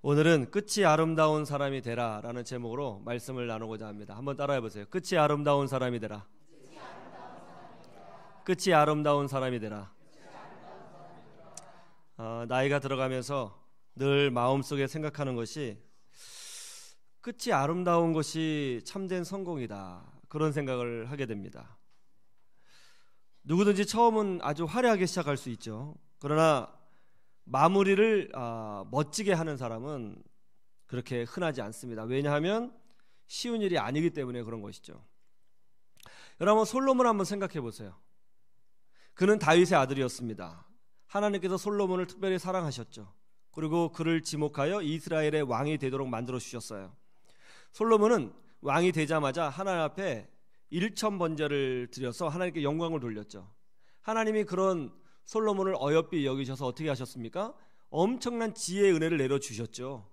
오늘은 끝이 아름다운 사람이 되라 라는 제목으로 말씀을 나누고자 합니다. 한번 따라해 보세요. 끝이 아름다운 사람이 되라. 끝이 아름다운 사람이 되라. 나이가 들어가면서 늘 마음속에 생각하는 것이 끝이 아름다운 것이 참된 성공이다, 그런 생각을 하게 됩니다. 누구든지 처음은 아주 화려하게 시작할 수 있죠. 그러나 마무리를 멋지게 하는 사람은 그렇게 흔하지 않습니다. 왜냐하면 쉬운 일이 아니기 때문에 그런 것이죠. 여러분, 솔로몬 한번 생각해 보세요. 그는 다윗의 아들이었습니다. 하나님께서 솔로몬을 특별히 사랑하셨죠. 그리고 그를 지목하여 이스라엘의 왕이 되도록 만들어 주셨어요. 솔로몬은 왕이 되자마자 하나님 앞에 일천번제를 드려서 하나님께 영광을 돌렸죠. 하나님이 그런 솔로몬을 어여삐 여기셔서 어떻게 하셨습니까? 엄청난 지혜의 은혜를 내려주셨죠.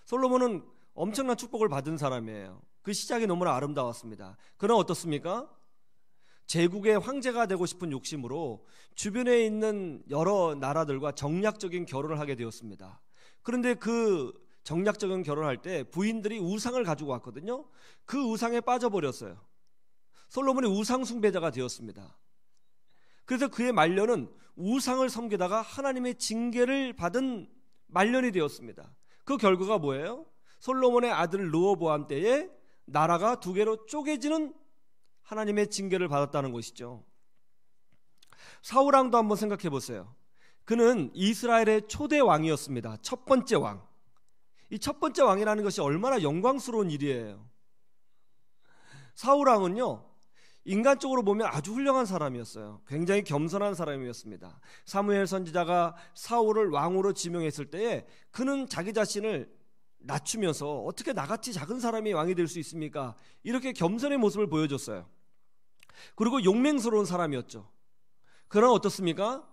솔로몬은 엄청난 축복을 받은 사람이에요. 그 시작이 너무나 아름다웠습니다. 그러나 어떻습니까? 제국의 황제가 되고 싶은 욕심으로 주변에 있는 여러 나라들과 정략적인 결혼을 하게 되었습니다. 그런데 그 정략적인 결혼할 때 부인들이 우상을 가지고 왔거든요. 그 우상에 빠져버렸어요. 솔로몬이 우상 숭배자가 되었습니다. 그래서 그의 말년은 우상을 섬기다가 하나님의 징계를 받은 말년이 되었습니다. 그 결과가 뭐예요? 솔로몬의 아들 르호보암 때에 나라가 두 개로 쪼개지는 하나님의 징계를 받았다는 것이죠. 사울 왕도 한번 생각해 보세요. 그는 이스라엘의 초대 왕이었습니다. 첫 번째 왕. 이 첫 번째 왕이라는 것이 얼마나 영광스러운 일이에요. 사울 왕은요, 인간적으로 보면 아주 훌륭한 사람이었어요. 굉장히 겸손한 사람이었습니다. 사무엘 선지자가 사울을 왕으로 지명했을 때에 그는 자기 자신을 낮추면서 어떻게 나같이 작은 사람이 왕이 될 수 있습니까? 이렇게 겸손의 모습을 보여줬어요. 그리고 용맹스러운 사람이었죠. 그러나 어떻습니까?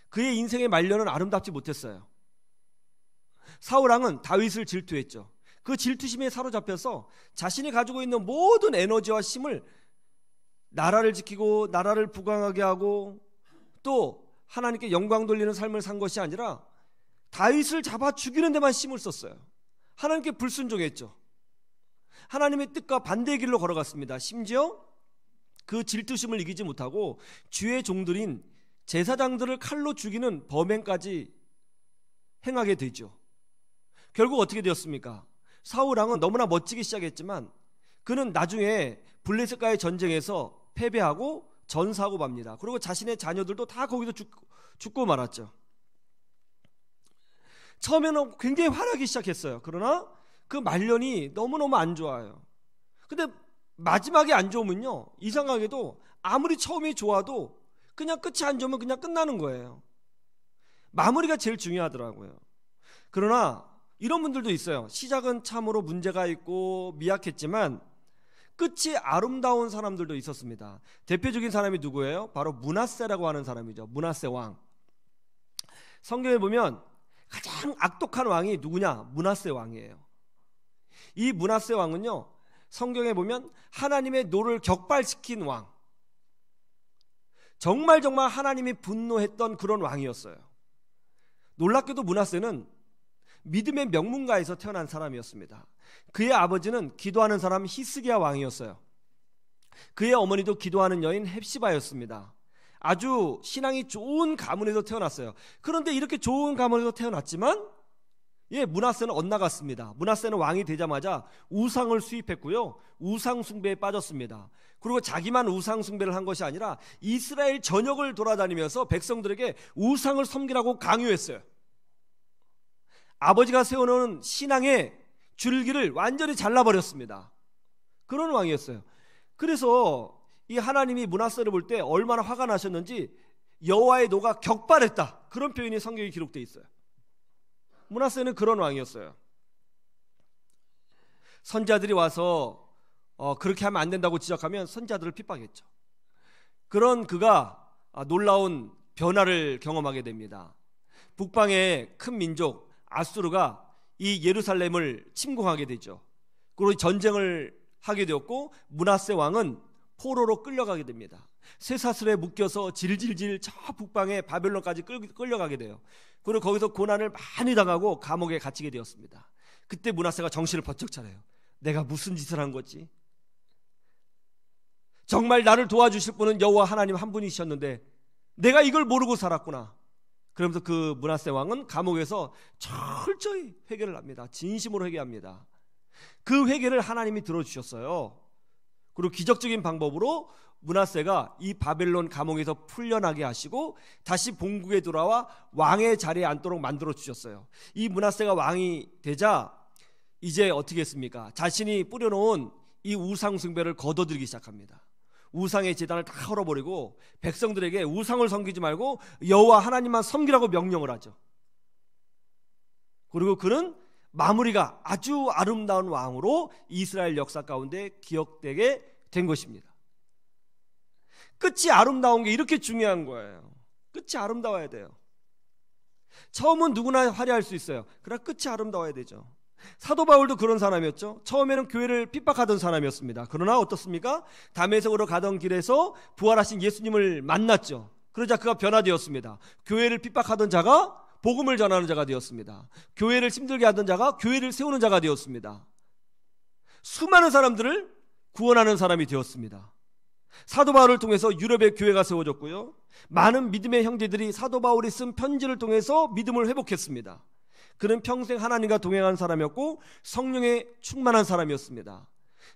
그의 인생의 말년은 아름답지 못했어요. 사울 왕은 다윗을 질투했죠. 그 질투심에 사로잡혀서 자신이 가지고 있는 모든 에너지와 힘을 나라를 지키고 나라를 부강하게 하고 또 하나님께 영광 돌리는 삶을 산 것이 아니라 다윗을 잡아 죽이는 데만 힘을 썼어요. 하나님께 불순종했죠. 하나님의 뜻과 반대의 길로 걸어갔습니다. 심지어 그 질투심을 이기지 못하고 주의 종들인 제사장들을 칼로 죽이는 범행까지 행하게 되죠. 결국 어떻게 되었습니까? 사울 왕은 너무나 멋지게 시작했지만 그는 나중에 블레셋과의 전쟁에서 패배하고 전사하고 맙니다. 그리고 자신의 자녀들도 다 거기서 죽고 말았죠. 처음에는 굉장히 화려하게 시작했어요. 그러나 그 말년이 너무너무 안 좋아요. 근데 마지막에 안 좋으면요, 이상하게도 아무리 처음이 좋아도 그냥 끝이 안 좋으면 그냥 끝나는 거예요. 마무리가 제일 중요하더라고요. 그러나 이런 분들도 있어요. 시작은 참으로 문제가 있고 미약했지만 끝이 아름다운 사람들도 있었습니다. 대표적인 사람이 누구예요? 바로 므낫세라고 하는 사람이죠. 므낫세 왕. 성경에 보면 가장 악독한 왕이 누구냐? 므낫세 왕이에요. 이 므낫세 왕은요, 성경에 보면 하나님의 노를 격발시킨 왕, 정말 하나님이 분노했던 그런 왕이었어요. 놀랍게도 므낫세는 믿음의 명문가에서 태어난 사람이었습니다. 그의 아버지는 기도하는 사람 히스기야 왕이었어요. 그의 어머니도 기도하는 여인 헵시바였습니다. 아주 신앙이 좋은 가문에서 태어났어요. 그런데 이렇게 좋은 가문에서 태어났지만 므낫세는 엇나갔습니다. 므낫세는 왕이 되자마자 우상을 수입했고요, 우상 숭배에 빠졌습니다. 그리고 자기만 우상 숭배를 한 것이 아니라 이스라엘 전역을 돌아다니면서 백성들에게 우상을 섬기라고 강요했어요. 아버지가 세워놓은 신앙의 줄기를 완전히 잘라버렸습니다. 그런 왕이었어요. 그래서 이 하나님이 므낫세를 볼 때 얼마나 화가 나셨는지 여호와의 노가 격발했다, 그런 표현이 성경에 기록되어 있어요. 므낫세는 그런 왕이었어요. 선지자들이 와서 그렇게 하면 안 된다고 지적하면 선지자들을 핍박했죠. 그런 그가 놀라운 변화를 경험하게 됩니다. 북방의 큰 민족 아수르가 이 예루살렘을 침공하게 되죠. 그리고 전쟁을 하게 되었고 므낫세 왕은 포로로 끌려가게 됩니다. 쇠사슬에 묶여서 질질질 저 북방의 바벨론까지 끌려가게 돼요. 그리고 거기서 고난을 많이 당하고 감옥에 갇히게 되었습니다. 그때 므낫세가 정신을 번쩍 차려요. 내가 무슨 짓을 한 거지? 정말 나를 도와주실 분은 여호와 하나님 한 분이셨는데 내가 이걸 모르고 살았구나. 그러면서 그 므낫세 왕은 감옥에서 철저히 회개를 합니다. 진심으로 회개합니다. 그 회개를 하나님이 들어주셨어요. 그리고 기적적인 방법으로 므낫세가 이 바벨론 감옥에서 풀려나게 하시고 다시 본국에 돌아와 왕의 자리에 앉도록 만들어 주셨어요. 이 므낫세가 왕이 되자 이제 어떻게 했습니까? 자신이 뿌려놓은 이 우상 숭배를 거둬들이기 시작합니다. 우상의 제단을 다 헐어버리고 백성들에게 우상을 섬기지 말고 여호와 하나님만 섬기라고 명령을 하죠. 그리고 그는 마무리가 아주 아름다운 왕으로 이스라엘 역사 가운데 기억되게 된 것입니다. 끝이 아름다운 게 이렇게 중요한 거예요. 끝이 아름다워야 돼요. 처음은 누구나 화려할 수 있어요. 그러나 끝이 아름다워야 되죠. 사도 바울도 그런 사람이었죠. 처음에는 교회를 핍박하던 사람이었습니다. 그러나 어떻습니까? 다메섹으로 가던 길에서 부활하신 예수님을 만났죠. 그러자 그가 변화되었습니다. 교회를 핍박하던 자가 복음을 전하는 자가 되었습니다. 교회를 힘들게 하던 자가 교회를 세우는 자가 되었습니다. 수많은 사람들을 구원하는 사람이 되었습니다. 사도 바울을 통해서 유럽의 교회가 세워졌고요. 많은 믿음의 형제들이 사도 바울이 쓴 편지를 통해서 믿음을 회복했습니다. 그는 평생 하나님과 동행한 사람이었고 성령에 충만한 사람이었습니다.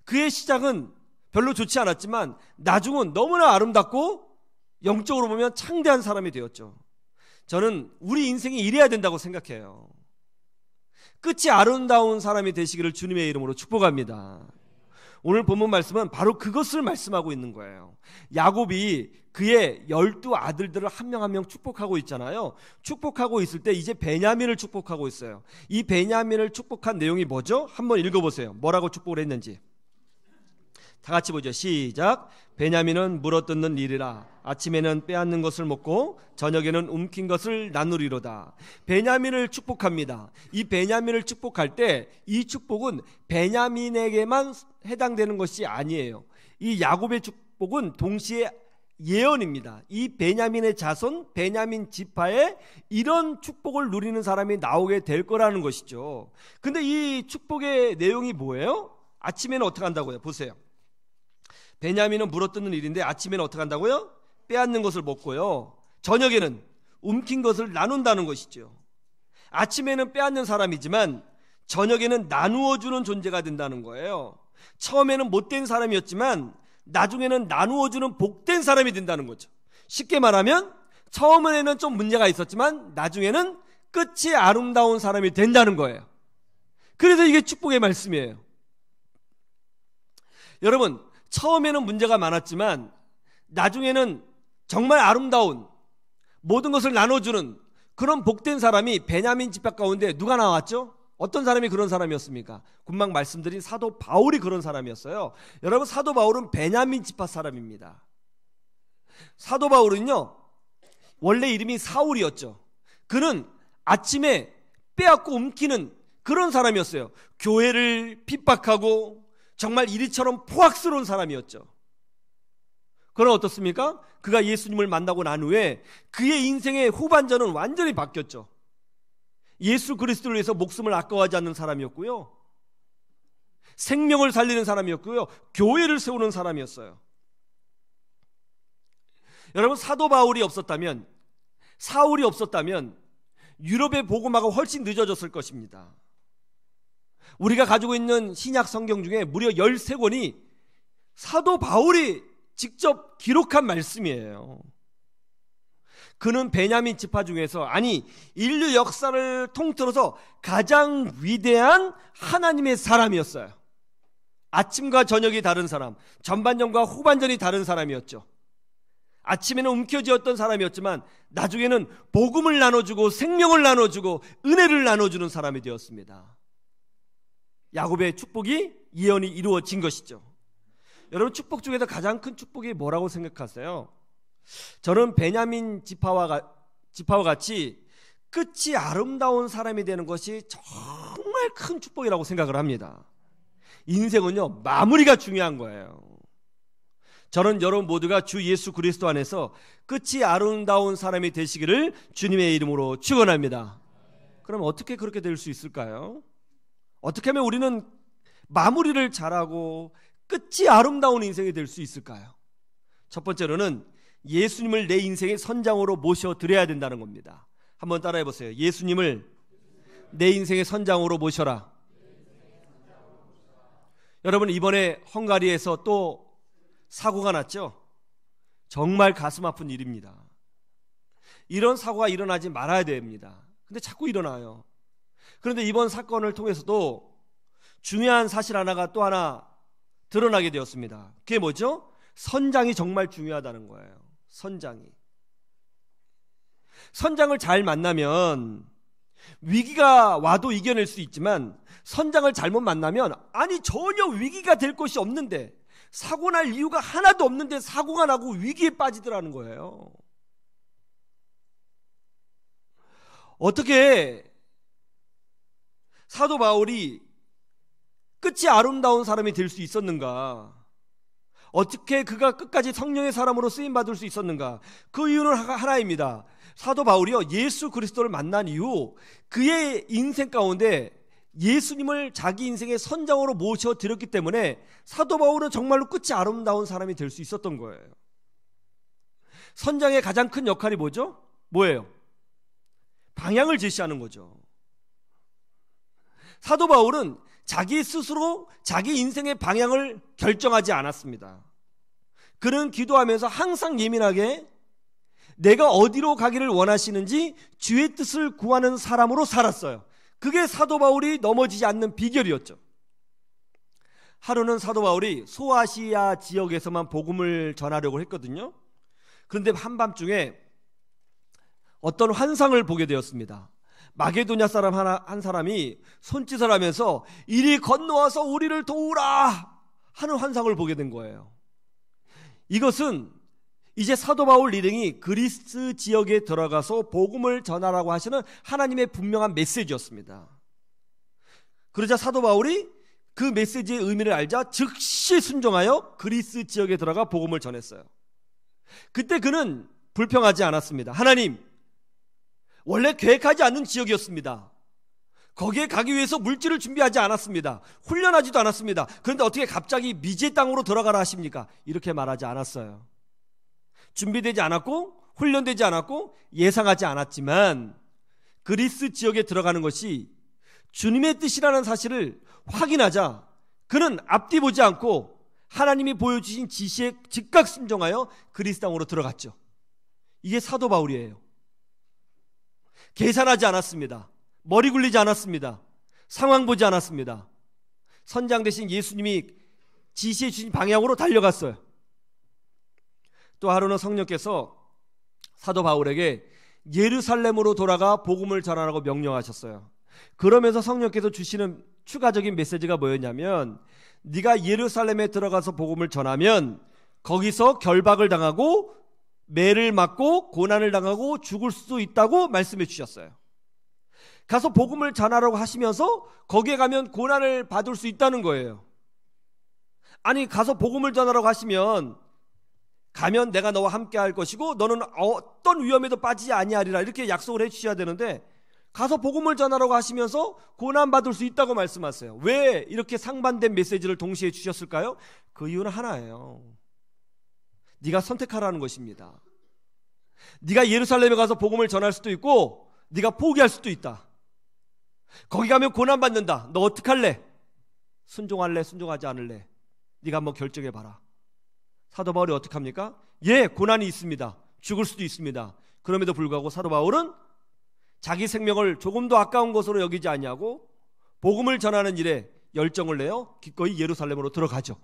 그의 시작은 별로 좋지 않았지만 나중은 너무나 아름답고 영적으로 보면 창대한 사람이 되었죠. 저는 우리 인생이 이래야 된다고 생각해요. 끝이 아름다운 사람이 되시기를 주님의 이름으로 축복합니다. 오늘 본문 말씀은 바로 그것을 말씀하고 있는 거예요. 야곱이 그의 12 아들들을 한 명 한 명 축복하고 있잖아요. 축복하고 있을 때 이제 베냐민을 축복하고 있어요. 이 베냐민을 축복한 내용이 뭐죠? 한번 읽어보세요. 뭐라고 축복을 했는지. 다 같이 보죠. 시작. 베냐민은 물어뜯는 일이라. 아침에는 빼앗는 것을 먹고 저녁에는 움킨 것을 나누리로다. 베냐민을 축복합니다. 이 베냐민을 축복할 때 이 축복은 베냐민에게만 해당되는 것이 아니에요. 이 야곱의 축복은 동시에 예언입니다. 이 베냐민의 자손, 베냐민 지파에 이런 축복을 누리는 사람이 나오게 될 거라는 것이죠. 근데 이 축복의 내용이 뭐예요? 아침에는 어떻게 한다고요? 보세요. 베냐민은 물어뜯는 일인데 아침에는 어떻게 한다고요? 빼앗는 것을 먹고요. 저녁에는 움킨 것을 나눈다는 것이죠. 아침에는 빼앗는 사람이지만 저녁에는 나누어주는 존재가 된다는 거예요. 처음에는 못된 사람이었지만 나중에는 나누어주는 복된 사람이 된다는 거죠. 쉽게 말하면 처음에는 좀 문제가 있었지만 나중에는 끝이 아름다운 사람이 된다는 거예요. 그래서 이게 축복의 말씀이에요. 여러분, 처음에는 문제가 많았지만 나중에는 정말 아름다운 모든 것을 나눠주는 그런 복된 사람이 베냐민 지파 가운데 누가 나왔죠? 어떤 사람이 그런 사람이었습니까? 금방 말씀드린 사도 바울이 그런 사람이었어요. 여러분, 사도 바울은 베냐민 지파 사람입니다. 사도 바울은요, 원래 이름이 사울이었죠. 그는 아침에 빼앗고 움키는 그런 사람이었어요. 교회를 핍박하고 정말 이리처럼 포악스러운 사람이었죠. 그러나 어떻습니까? 그가 예수님을 만나고 난 후에 그의 인생의 후반전은 완전히 바뀌었죠. 예수 그리스도를 위해서 목숨을 아까워하지 않는 사람이었고요. 생명을 살리는 사람이었고요. 교회를 세우는 사람이었어요. 여러분, 사도 바울이 없었다면, 사울이 없었다면 유럽의 복음화가 훨씬 늦어졌을 것입니다. 우리가 가지고 있는 신약 성경 중에 무려 13권이 사도 바울이 직접 기록한 말씀이에요. 그는 베냐민 지파 중에서, 아니 인류 역사를 통틀어서 가장 위대한 하나님의 사람이었어요. 아침과 저녁이 다른 사람, 전반전과 후반전이 다른 사람이었죠. 아침에는 움켜쥐었던 사람이었지만 나중에는 복음을 나눠주고 생명을 나눠주고 은혜를 나눠주는 사람이 되었습니다. 야곱의 축복이 예언이 이루어진 것이죠. 여러분, 축복 중에서 가장 큰 축복이 뭐라고 생각하세요? 저는 베냐민 지파와 같이 끝이 아름다운 사람이 되는 것이 정말 큰 축복이라고 생각을 합니다. 인생은요, 마무리가 중요한 거예요. 저는 여러분 모두가 주 예수 그리스도 안에서 끝이 아름다운 사람이 되시기를 주님의 이름으로 축원합니다. 그럼 어떻게 그렇게 될 수 있을까요? 어떻게 하면 우리는 마무리를 잘하고 끝이 아름다운 인생이 될 수 있을까요? 첫 번째로는 예수님을 내 인생의 선장으로 모셔드려야 된다는 겁니다. 한번 따라해 보세요. 예수님을 내 인생의 선장으로 모셔라. 여러분, 이번에 헝가리에서 또 사고가 났죠? 정말 가슴 아픈 일입니다. 이런 사고가 일어나지 말아야 됩니다. 근데 자꾸 일어나요. 그런데 이번 사건을 통해서도 중요한 사실 하나가 또 하나 드러나게 되었습니다. 그게 뭐죠? 선장이 정말 중요하다는 거예요. 선장을 잘 만나면 위기가 와도 이겨낼 수 있지만, 선장을 잘못 만나면 아니 전혀 위기가 될 것이 없는데, 사고 날 이유가 하나도 없는데 사고가 나고 위기에 빠지더라는 거예요. 어떻게 사도 바울이 끝이 아름다운 사람이 될 수 있었는가? 어떻게 그가 끝까지 성령의 사람으로 쓰임받을 수 있었는가? 그 이유는 하나입니다. 사도 바울이요, 예수 그리스도를 만난 이후 그의 인생 가운데 예수님을 자기 인생의 선장으로 모셔드렸기 때문에 사도 바울은 정말로 끝이 아름다운 사람이 될 수 있었던 거예요. 선장의 가장 큰 역할이 뭐예요? 방향을 제시하는 거죠. 사도 바울은 자기 스스로 자기 인생의 방향을 결정하지 않았습니다. 그는 기도하면서 항상 예민하게 내가 어디로 가기를 원하시는지 주의 뜻을 구하는 사람으로 살았어요. 그게 사도 바울이 넘어지지 않는 비결이었죠. 하루는 사도 바울이 소아시아 지역에서만 복음을 전하려고 했거든요. 그런데 한밤중에 어떤 환상을 보게 되었습니다. 마게도냐 사람 한 사람이 손짓을 하면서 이리 건너와서 우리를 도우라 하는 환상을 보게 된 거예요. 이것은 이제 사도 바울 일행이 그리스 지역에 들어가서 복음을 전하라고 하시는 하나님의 분명한 메시지였습니다. 그러자 사도 바울이 그 메시지의 의미를 알자 즉시 순종하여 그리스 지역에 들어가 복음을 전했어요. 그때 그는 불평하지 않았습니다. 하나님, 원래 계획하지 않는 지역이었습니다. 거기에 가기 위해서 물질을 준비하지 않았습니다. 훈련하지도 않았습니다. 그런데 어떻게 갑자기 미지의 땅으로 들어가라 하십니까? 이렇게 말하지 않았어요. 준비되지 않았고 훈련되지 않았고 예상하지 않았지만 그리스 지역에 들어가는 것이 주님의 뜻이라는 사실을 확인하자 그는 앞뒤 보지 않고 하나님이 보여주신 지시에 즉각 순종하여 그리스 땅으로 들어갔죠. 이게 사도 바울이에요. 계산하지 않았습니다. 머리 굴리지 않았습니다. 상황 보지 않았습니다. 선장 대신 예수님이 지시해 주신 방향으로 달려갔어요. 또 하루는 성령께서 사도 바울에게 예루살렘으로 돌아가 복음을 전하라고 명령하셨어요. 그러면서 성령께서 주시는 추가적인 메시지가 뭐였냐면, 네가 예루살렘에 들어가서 복음을 전하면 거기서 결박을 당하고 매를 맞고 고난을 당하고 죽을 수도 있다고 말씀해 주셨어요. 가서 복음을 전하라고 하시면서 거기에 가면 고난을 받을 수 있다는 거예요. 아니, 가서 복음을 전하라고 하시면 가면 내가 너와 함께 할 것이고 너는 어떤 위험에도 빠지지 아니하리라 이렇게 약속을 해 주셔야 되는데, 가서 복음을 전하라고 하시면서 고난받을 수 있다고 말씀하세요. 왜 이렇게 상반된 메시지를 동시에 주셨을까요? 그 이유는 하나예요. 네가 선택하라는 것입니다. 네가 예루살렘에 가서 복음을 전할 수도 있고 네가 포기할 수도 있다. 거기 가면 고난받는다. 너 어떡할래? 순종할래? 순종하지 않을래? 네가 한번 결정해봐라. 사도 바울이 어떻게 합니까? 예, 고난이 있습니다. 죽을 수도 있습니다. 그럼에도 불구하고 사도 바울은 자기 생명을 조금도 아까운 것으로 여기지 아니하고 복음을 전하는 일에 열정을 내어 기꺼이 예루살렘으로 들어가죠.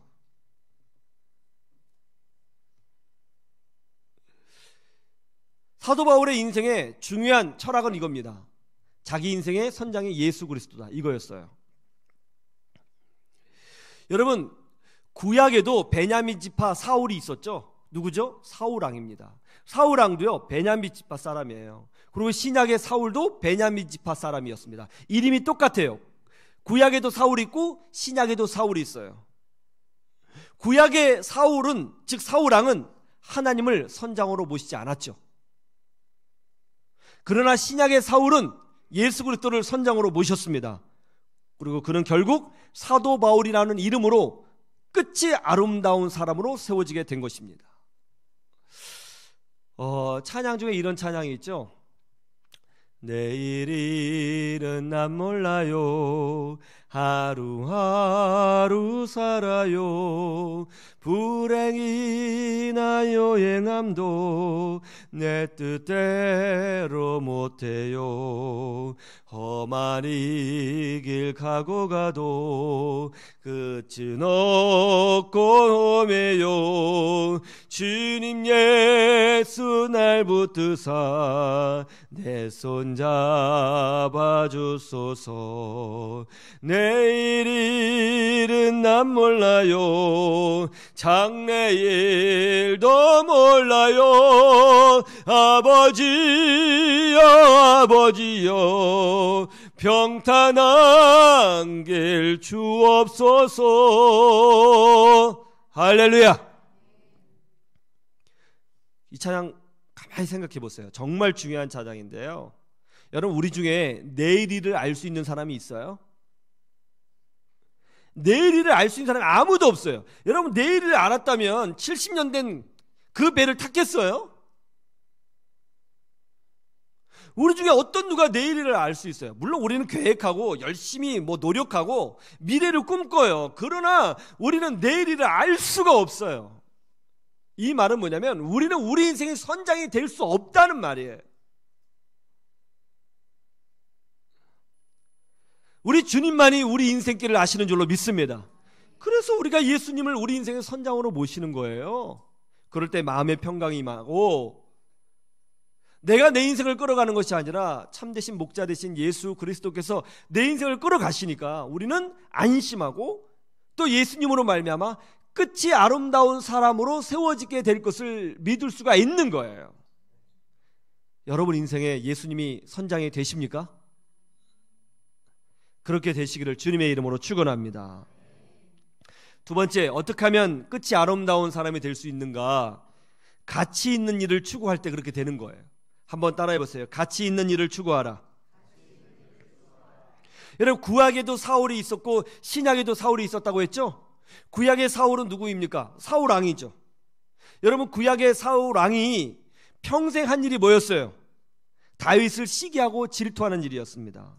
사도 바울의 인생의 중요한 철학은 이겁니다. 자기 인생의 선장이 예수 그리스도다, 이거였어요. 여러분, 구약에도 베냐민 지파 사울이 있었죠. 누구죠? 사울 왕입니다. 사울 왕도요 베냐민 지파 사람이에요. 그리고 신약의 사울도 베냐민 지파 사람이었습니다. 이름이 똑같아요. 구약에도 사울이 있고 신약에도 사울이 있어요. 구약의 사울은, 즉 사울왕은 하나님을 선장으로 모시지 않았죠. 그러나 신약의 사울은 예수 그리스도를 선장으로 모셨습니다. 그리고 그는 결국 사도 바울이라는 이름으로 끝이 아름다운 사람으로 세워지게 된 것입니다. 찬양 중에 이런 찬양이 있죠. 내일 일은 난 몰라요. 하루하루 살아요. 불행이나 여행함도 내 뜻대로 못해요. 험한 이 길 가고 가도 끝은 없고 험해요. 주님 예수 날 붙드사 내 손 잡아주소서. 내일 일은 난 몰라요. 장래일도 몰라요. 아버지여 아버지여 평탄한 길 주옵소서. 할렐루야. 이 찬양 가만히 생각해 보세요. 정말 중요한 찬양인데요. 여러분, 우리 중에 내일 일을 알 수 있는 사람이 있어요? 내일 일을 알 수 있는 사람이 아무도 없어요. 여러분, 내일 일을 알았다면 70년 된 그 배를 탔겠어요? 우리 중에 어떤 누가 내일 일을 알 수 있어요? 물론 우리는 계획하고 열심히 노력하고 미래를 꿈꿔요. 그러나 우리는 내일 일을 알 수가 없어요. 이 말은 뭐냐면 우리는 우리 인생의 선장이 될 수 없다는 말이에요. 우리 주님만이 우리 인생길을 아시는 줄로 믿습니다. 그래서 우리가 예수님을 우리 인생의 선장으로 모시는 거예요. 그럴 때 마음의 평강이 임하고, 내가 내 인생을 끌어가는 것이 아니라 참되신 목자 되신 예수 그리스도께서 내 인생을 끌어가시니까 우리는 안심하고 또 예수님으로 말미암아 끝이 아름다운 사람으로 세워지게 될 것을 믿을 수가 있는 거예요. 여러분 인생에 예수님이 선장이 되십니까? 그렇게 되시기를 주님의 이름으로 축원합니다. 두 번째, 어떻게 하면 끝이 아름다운 사람이 될 수 있는가? 가치 있는 일을 추구할 때 그렇게 되는 거예요. 한번 따라해 보세요. 가치 있는 일을 추구하라. 여러분, 구약에도 사울이 있었고 신약에도 사울이 있었다고 했죠? 구약의 사울은 누구입니까? 사울 왕이죠. 여러분, 구약의 사울 왕이 평생 한 일이 뭐였어요? 다윗을 시기하고 질투하는 일이었습니다.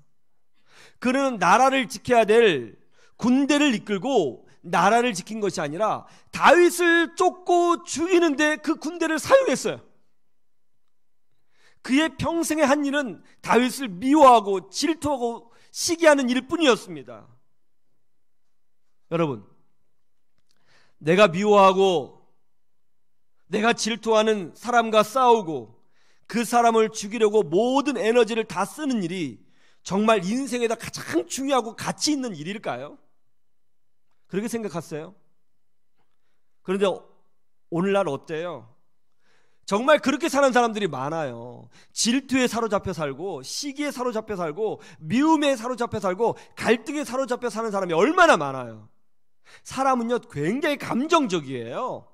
그는 나라를 지켜야 될 군대를 이끌고 나라를 지킨 것이 아니라 다윗을 쫓고 죽이는데 그 군대를 사용했어요. 그의 평생의 한 일은 다윗을 미워하고 질투하고 시기하는 일 뿐이었습니다. 여러분, 내가 미워하고 내가 질투하는 사람과 싸우고 그 사람을 죽이려고 모든 에너지를 다 쓰는 일이 정말 인생에다 가장 중요하고 가치 있는 일일까요? 그렇게 생각하세요? 그런데 오늘날 어때요? 정말 그렇게 사는 사람들이 많아요. 질투에 사로잡혀 살고 시기에 사로잡혀 살고 미움에 사로잡혀 살고 갈등에 사로잡혀 사는 사람이 얼마나 많아요. 사람은요 굉장히 감정적이에요.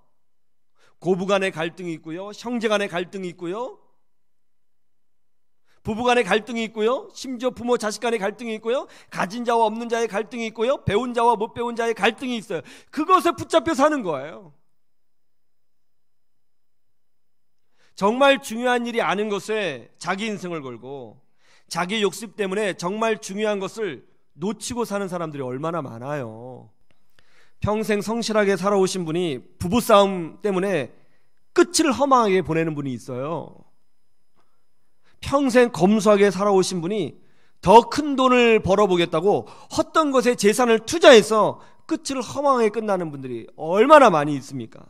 고부간의 갈등이 있고요, 형제간의 갈등이 있고요, 부부간의 갈등이 있고요, 심지어 부모 자식간의 갈등이 있고요, 가진 자와 없는 자의 갈등이 있고요, 배운 자와 못 배운 자의 갈등이 있어요. 그것에 붙잡혀 사는 거예요. 정말 중요한 일이 아닌 것에 자기 인생을 걸고 자기 욕심 때문에 정말 중요한 것을 놓치고 사는 사람들이 얼마나 많아요. 평생 성실하게 살아오신 분이 부부싸움 때문에 끝을 허망하게 보내는 분이 있어요. 평생 검소하게 살아오신 분이 더 큰 돈을 벌어보겠다고 헛된 것에 재산을 투자해서 끝을 허망하게 끝나는 분들이 얼마나 많이 있습니까?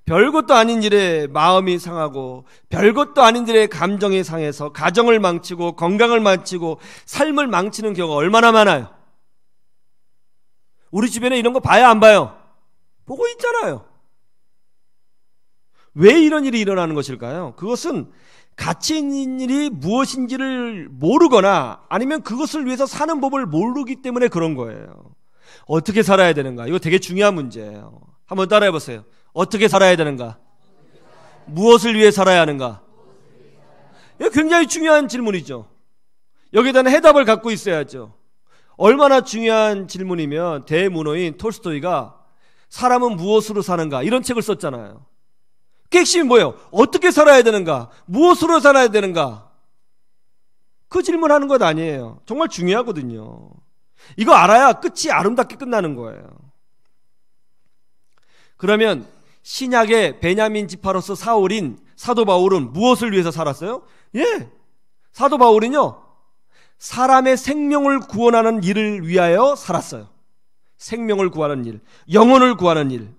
별것도 아닌 일에 마음이 상하고 별것도 아닌 일에 감정이 상해서 가정을 망치고 건강을 망치고 삶을 망치는 경우가 얼마나 많아요. 우리 주변에 이런 거 봐야 안 봐요? 보고 있잖아요. 왜 이런 일이 일어나는 것일까요? 그것은 가치 있는 일이 무엇인지를 모르거나 아니면 그것을 위해서 사는 법을 모르기 때문에 그런 거예요. 어떻게 살아야 되는가? 이거 되게 중요한 문제예요. 한번 따라해 보세요. 어떻게 살아야 되는가? 무엇을 위해 살아야 하는가? 이거 굉장히 중요한 질문이죠. 여기에 대한 해답을 갖고 있어야죠. 얼마나 중요한 질문이면 대문호인 톨스토이가 사람은 무엇으로 사는가 이런 책을 썼잖아요. 그 핵심이 뭐예요? 어떻게 살아야 되는가? 무엇으로 살아야 되는가? 그 질문하는 것 아니에요. 정말 중요하거든요. 이거 알아야 끝이 아름답게 끝나는 거예요. 그러면 신약의 베냐민 지파로서 사울인 사도 바울은 무엇을 위해서 살았어요? 예, 사도 바울은요 사람의 생명을 구원하는 일을 위하여 살았어요. 생명을 구하는 일, 영혼을 구하는 일.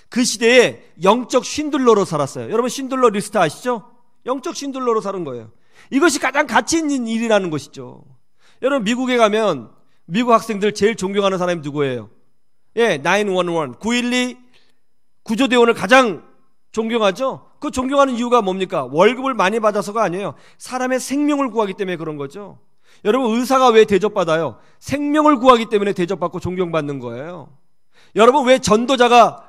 그 시대에 영적 쉰들러로 살았어요. 여러분 쉰들러 리스트 아시죠? 영적 쉰들러로 사는 거예요. 이것이 가장 가치 있는 일이라는 것이죠. 여러분 미국에 가면 미국 학생들 제일 존경하는 사람이 누구예요? 예, 911, 912 구조대원을 가장 존경하죠? 그 존경하는 이유가 뭡니까? 월급을 많이 받아서가 아니에요. 사람의 생명을 구하기 때문에 그런 거죠. 여러분 의사가 왜 대접받아요? 생명을 구하기 때문에 대접받고 존경받는 거예요. 여러분 왜 전도자가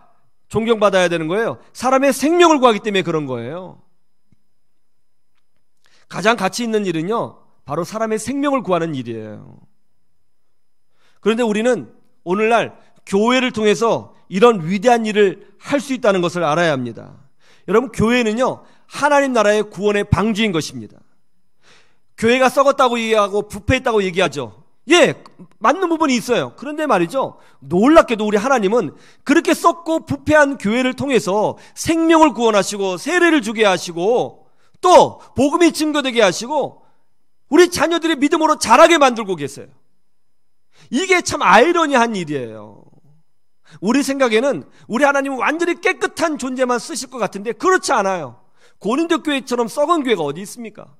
존경받아야 되는 거예요? 사람의 생명을 구하기 때문에 그런 거예요. 가장 가치 있는 일은요 바로 사람의 생명을 구하는 일이에요. 그런데 우리는 오늘날 교회를 통해서 이런 위대한 일을 할 수 있다는 것을 알아야 합니다. 여러분 교회는요 하나님 나라의 구원의 방주인 것입니다. 교회가 썩었다고 얘기하고 부패했다고 얘기하죠. 예, 맞는 부분이 있어요. 그런데 말이죠, 놀랍게도 우리 하나님은 그렇게 썩고 부패한 교회를 통해서 생명을 구원하시고 세례를 주게 하시고 또 복음이 증거되게 하시고 우리 자녀들의 믿음으로 자라게 만들고 계세요. 이게 참 아이러니한 일이에요. 우리 생각에는 우리 하나님은 완전히 깨끗한 존재만 쓰실 것 같은데 그렇지 않아요. 고린도 교회처럼 썩은 교회가 어디 있습니까?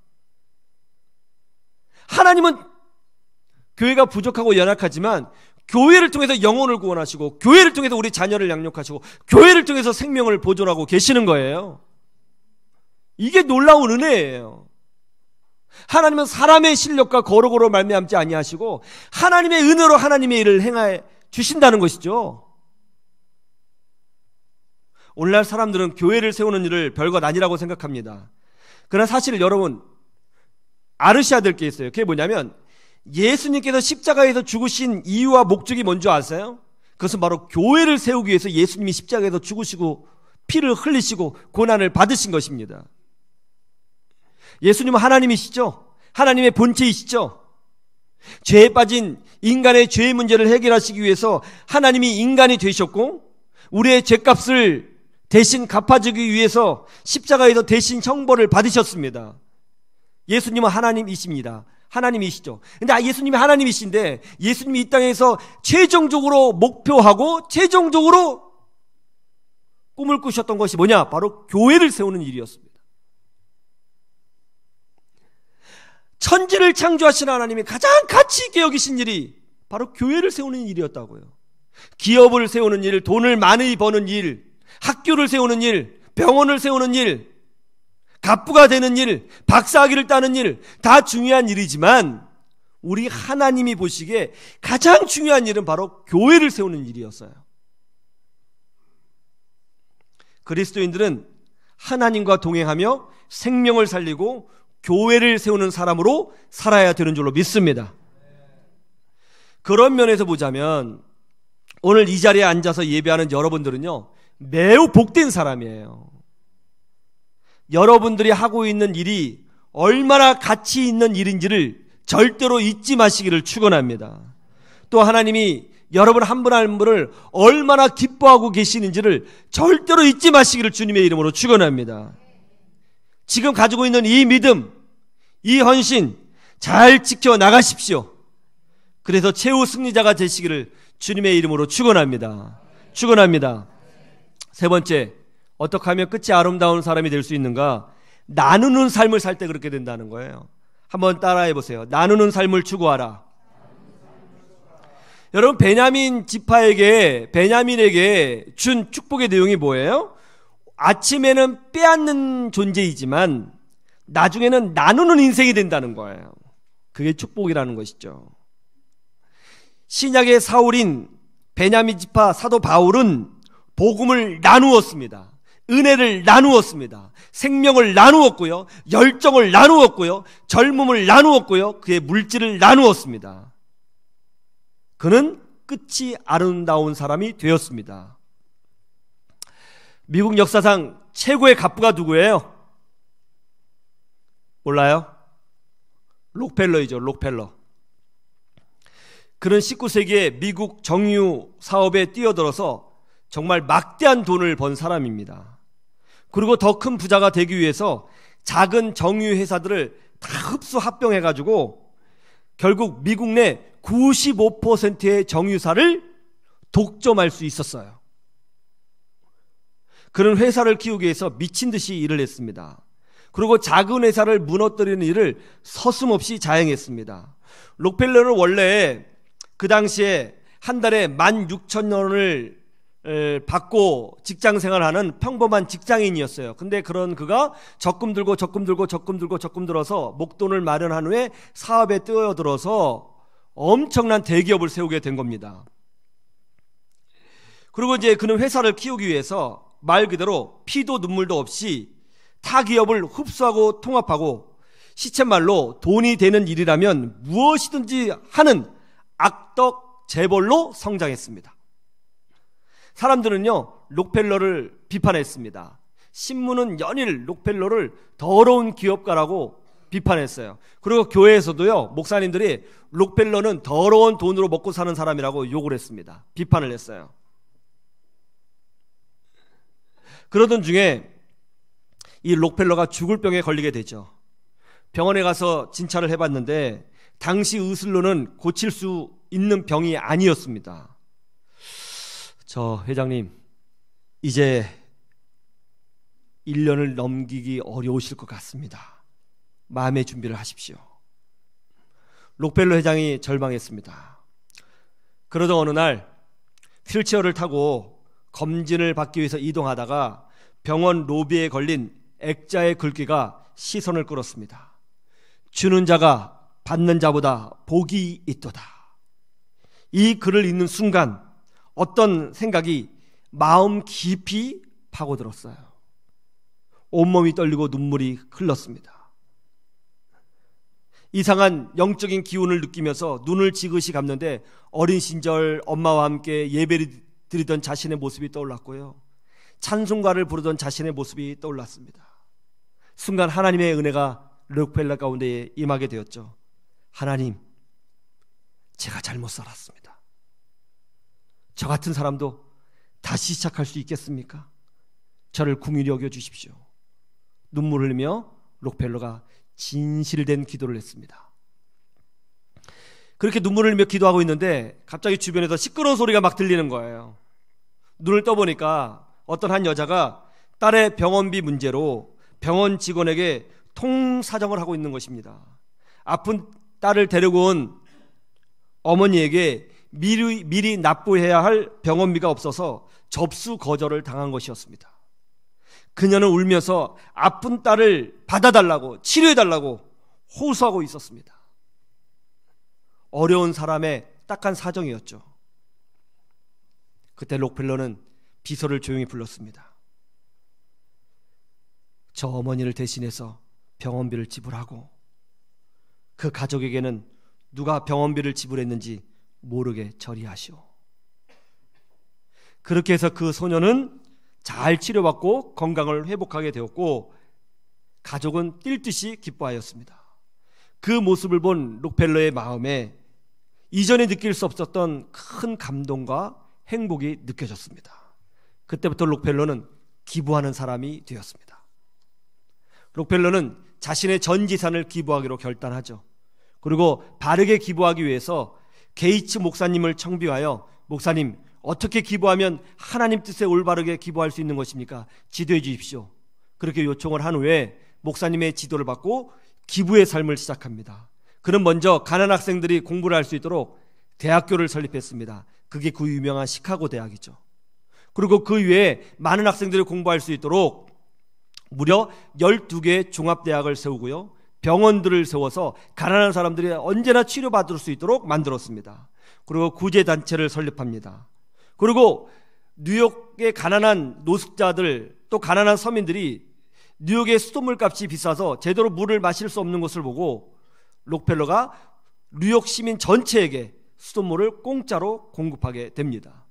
하나님은 교회가 부족하고 연약하지만 교회를 통해서 영혼을 구원하시고 교회를 통해서 우리 자녀를 양육하시고 교회를 통해서 생명을 보존하고 계시는 거예요. 이게 놀라운 은혜예요. 하나님은 사람의 실력과 거룩으로 말미암지 아니하시고 하나님의 은혜로 하나님의 일을 행해 주신다는 것이죠. 오늘날 사람들은 교회를 세우는 일을 별것 아니라고 생각합니다. 그러나 사실 여러분 알으셔야 될 게 있어요. 그게 뭐냐면 예수님께서 십자가에서 죽으신 이유와 목적이 뭔지 아세요? 그것은 바로 교회를 세우기 위해서 예수님이 십자가에서 죽으시고 피를 흘리시고 고난을 받으신 것입니다. 예수님은 하나님이시죠. 하나님의 본체이시죠. 죄에 빠진 인간의 죄의 문제를 해결하시기 위해서 하나님이 인간이 되셨고 우리의 죄값을 대신 갚아주기 위해서 십자가에서 대신 형벌을 받으셨습니다. 예수님은 하나님이십니다. 하나님이시죠. 근데 예수님이 하나님이신데 예수님이 이 땅에서 최종적으로 목표하고 최종적으로 꿈을 꾸셨던 것이 뭐냐? 바로 교회를 세우는 일이었습니다. 천지를 창조하신 하나님이 가장 가치 있게 여기신 일이 바로 교회를 세우는 일이었다고요. 기업을 세우는 일, 돈을 많이 버는 일, 학교를 세우는 일, 병원을 세우는 일, 갑부가 되는 일, 박사학위를 따는 일, 다 중요한 일이지만 우리 하나님이 보시기에 가장 중요한 일은 바로 교회를 세우는 일이었어요. 그리스도인들은 하나님과 동행하며 생명을 살리고 교회를 세우는 사람으로 살아야 되는 줄로 믿습니다. 그런 면에서 보자면 오늘 이 자리에 앉아서 예배하는 여러분들은요 매우 복된 사람이에요. 여러분들이 하고 있는 일이 얼마나 가치 있는 일인지를 절대로 잊지 마시기를 축원합니다. 또 하나님이 여러분 한 분 한 분을 얼마나 기뻐하고 계시는지를 절대로 잊지 마시기를 주님의 이름으로 축원합니다. 지금 가지고 있는 이 믿음, 이 헌신 잘 지켜나가십시오. 그래서 최후 승리자가 되시기를 주님의 이름으로 축원합니다. 축원합니다. 세 번째, 어떻게 하면 끝이 아름다운 사람이 될 수 있는가? 나누는 삶을 살 때 그렇게 된다는 거예요. 한번 따라해 보세요. 나누는 삶을 추구하라. 여러분 베냐민에게 준 축복의 내용이 뭐예요? 아침에는 빼앗는 존재이지만 나중에는 나누는 인생이 된다는 거예요. 그게 축복이라는 것이죠. 신약의 사울인 베냐민 지파 사도 바울은 복음을 나누었습니다. 은혜를 나누었습니다. 생명을 나누었고요. 열정을 나누었고요. 젊음을 나누었고요. 그의 물질을 나누었습니다. 그는 끝이 아름다운 사람이 되었습니다. 미국 역사상 최고의 갑부가 누구예요? 몰라요? 록펠러이죠. 록펠러. 그는 19세기에 미국 정유 사업에 뛰어들어서 정말 막대한 돈을 번 사람입니다. 그리고 더 큰 부자가 되기 위해서 작은 정유 회사들을 다 흡수 합병해가지고 결국 미국 내 95%의 정유사를 독점할 수 있었어요. 그는 회사를 키우기 위해서 미친 듯이 일을 했습니다. 그리고 작은 회사를 무너뜨리는 일을 서슴없이 자행했습니다. 록펠러는 원래 그 당시에 한 달에 16,000원을 받고 직장 생활하는 평범한 직장인이었어요. 근데 그런 그가 적금 들어서 목돈을 마련한 후에 사업에 뛰어들어서 엄청난 대기업을 세우게 된 겁니다. 그리고 이제 그는 회사를 키우기 위해서 말 그대로 피도 눈물도 없이 타 기업을 흡수하고 통합하고 시쳇말로 돈이 되는 일이라면 무엇이든지 하는 악덕 재벌로 성장했습니다. 사람들은요, 록펠러를 비판했습니다. 신문은 연일 록펠러를 더러운 기업가라고 비판했어요. 그리고 교회에서도요, 목사님들이 록펠러는 더러운 돈으로 먹고 사는 사람이라고 욕을 했습니다. 비판을 했어요. 그러던 중에 이 록펠러가 죽을 병에 걸리게 되죠. 병원에 가서 진찰을 해봤는데 당시 의술로는 고칠 수 있는 병이 아니었습니다. 저 회장님, 이제 1년을 넘기기 어려우실 것 같습니다. 마음의 준비를 하십시오. 록펠러 회장이 절망했습니다. 그러던 어느 날 휠체어를 타고 검진을 받기 위해서 이동하다가 병원 로비에 걸린 액자의 글귀가 시선을 끌었습니다. 주는 자가 받는 자보다 복이 있도다. 이 글을 읽는 순간 어떤 생각이 마음 깊이 파고들었어요. 온몸이 떨리고 눈물이 흘렀습니다. 이상한 영적인 기운을 느끼면서 눈을 지그시 감는데 어린 시절 엄마와 함께 예배를 드리던 자신의 모습이 떠올랐고요. 찬송가를 부르던 자신의 모습이 떠올랐습니다. 순간 하나님의 은혜가 록펠러 가운데 임하게 되었죠. 하나님, 제가 잘못 살았습니다. 저 같은 사람도 다시 시작할 수 있겠습니까? 저를 긍휼히 여겨 주십시오. 눈물을 흘리며 록펠러가 진실된 기도를 했습니다. 그렇게 눈물을 흘리며 기도하고 있는데 갑자기 주변에서 시끄러운 소리가 막 들리는 거예요. 눈을 떠보니까 어떤 한 여자가 딸의 병원비 문제로 병원 직원에게 통사정을 하고 있는 것입니다. 아픈 딸을 데리고 온 어머니에게 미리 납부해야 할 병원비가 없어서 접수 거절을 당한 것이었습니다. 그녀는 울면서 아픈 딸을 받아달라고, 치료해달라고 호소하고 있었습니다. 어려운 사람의 딱한 사정이었죠. 그때 록펠러는 비서를 조용히 불렀습니다. 저 어머니를 대신해서 병원비를 지불하고 그 가족에게는 누가 병원비를 지불했는지 모르게 처리하시오. 그렇게 해서 그 소녀는 잘 치료받고 건강을 회복하게 되었고 가족은 뛸 듯이 기뻐하였습니다. 그 모습을 본 록펠러의 마음에 이전에 느낄 수 없었던 큰 감동과 행복이 느껴졌습니다. 그때부터 록펠러는 기부하는 사람이 되었습니다. 록펠러는 자신의 전 재산을 기부하기로 결단하죠. 그리고 바르게 기부하기 위해서 게이츠 목사님을 청비하여 목사님, 어떻게 기부하면 하나님 뜻에 올바르게 기부할 수 있는 것입니까? 지도해 주십시오. 그렇게 요청을 한 후에 목사님의 지도를 받고 기부의 삶을 시작합니다. 그는 먼저 가난한 학생들이 공부를 할 수 있도록 대학교를 설립했습니다. 그게 그 유명한 시카고 대학이죠. 그리고 그 위에 많은 학생들이 공부할 수 있도록 무려 12개의 종합대학을 세우고요, 병원들을 세워서 가난한 사람들이 언제나 치료받을 수 있도록 만들었습니다. 그리고 구제단체를 설립합니다. 그리고 뉴욕의 가난한 노숙자들, 또 가난한 서민들이 뉴욕의 수돗물 값이 비싸서 제대로 물을 마실 수 없는 것을 보고 록펠러가 뉴욕 시민 전체에게 수돗물을 공짜로 공급하게 됩니다.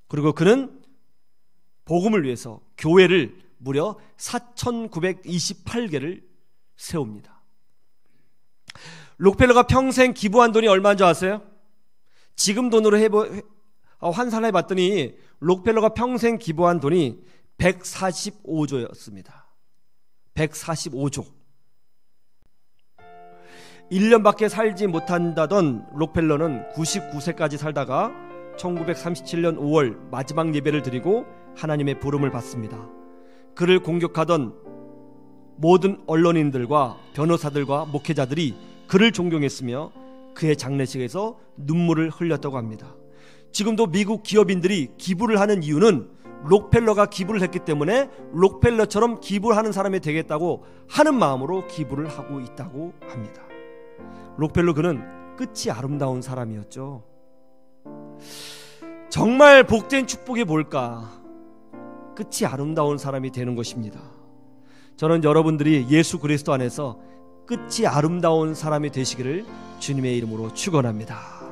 그리고 그는 복음을 위해서 교회를 무려 4,928개를 세웁니다. 록펠러가 평생 기부한 돈이 얼마인 줄 아세요? 지금 돈으로 환산해 봤더니 록펠러가 평생 기부한 돈이 145조였습니다. 145조. 1년밖에 살지 못한다던 록펠러는 99세까지 살다가 1937년 5월 마지막 예배를 드리고 하나님의 부름을 받습니다. 그를 공격하던 모든 언론인들과 변호사들과 목회자들이 그를 존경했으며 그의 장례식에서 눈물을 흘렸다고 합니다. 지금도 미국 기업인들이 기부를 하는 이유는 록펠러가 기부를 했기 때문에 록펠러처럼 기부를 하는 사람이 되겠다고 하는 마음으로 기부를 하고 있다고 합니다. 록펠러 그는 끝이 아름다운 사람이었죠. 정말 복된 축복이 뭘까? 끝이 아름다운 사람이 되는 것입니다. 저는 여러분들이 예수 그리스도 안에서 끝이 아름다운 사람이 되시기를 주님의 이름으로 축원합니다.